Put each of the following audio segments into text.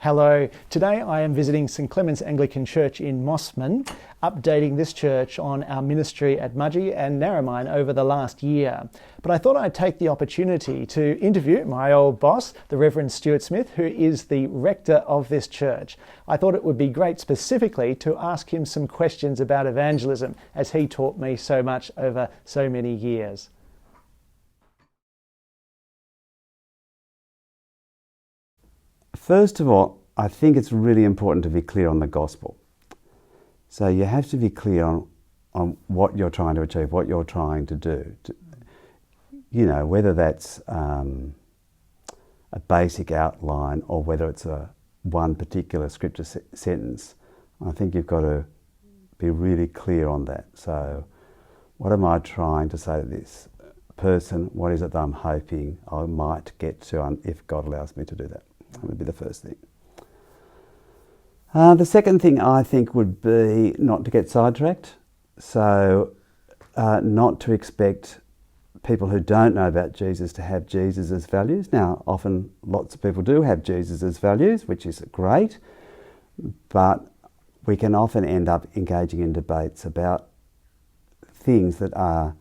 Hello, today I am visiting St Clement's Anglican Church in Mossman, updating this church on our ministry at Mudgee and Narromine over the last year. But I thought I'd take the opportunity to interview my old boss, the Reverend Stuart Smith, who is the rector of this church. I thought it would be great specifically to ask him some questions about evangelism, as he taught me so much over so many years. First of all, I think it's really important to be clear on the gospel. So you have to be clear on what you're trying to achieve, what you're trying to do. You know, whether that's a basic outline or whether it's one particular scripture sentence. I think you've got to be really clear on that. So what am I trying to say to this person? What is it that I'm hoping I might get to if God allows me to do that? That would be the first thing. The second thing I think would be not to get sidetracked. So not to expect people who don't know about Jesus to have Jesus' values. Now, often lots of people do have Jesus' values, which is great, but we can often end up engaging in debates about things that are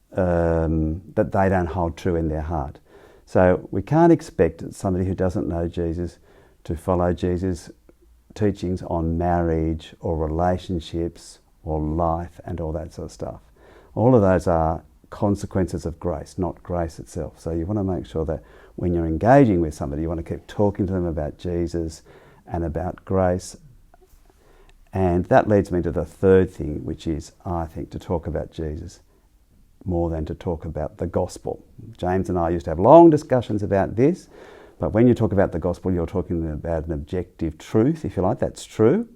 that they don't hold true in their heart. So we can't expect somebody who doesn't know Jesus to follow Jesus' teachings on marriage or relationships or life and all that sort of stuff. All of those are consequences of grace, not grace itself. So you want to make sure that when you're engaging with somebody, you want to keep talking to them about Jesus and about grace. And that leads me to the third thing, which is, I think, to talk about Jesus more than to talk about the gospel. James and I used to have long discussions about this, but when you talk about the gospel, you're talking about an objective truth, if you like. That's true.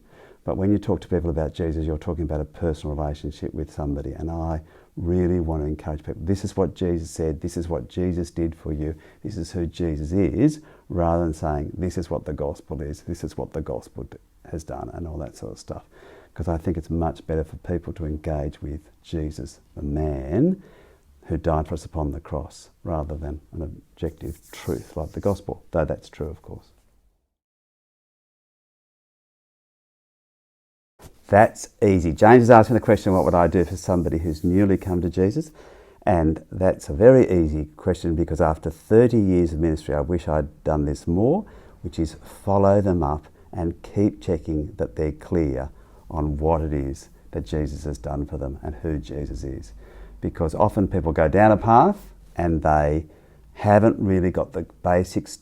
But when you talk to people about Jesus, you're talking about a personal relationship with somebody. And I really want to encourage people. This is what Jesus said. This is what Jesus did for you. This is who Jesus is, rather than saying, this is what the gospel is. This is what the gospel has done, and all that sort of stuff. Because I think it's much better for people to engage with Jesus, the man who died for us upon the cross, rather than an objective truth like the gospel, though that's true, of course. That's easy. James is asking the question, what would I do for somebody who's newly come to Jesus? And that's a very easy question, because after 30 years of ministry, I wish I'd done this more, which is follow them up and keep checking that they're clear on what it is that Jesus has done for them and who Jesus is. Because often people go down a path and they haven't really got the basics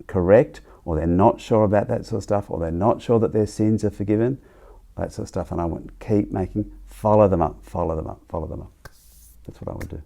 correct, or they're not sure about that sort of stuff, or they're not sure that their sins are forgiven, that sort of stuff. And I want to keep follow them up, follow them up, follow them up. That's what I would do.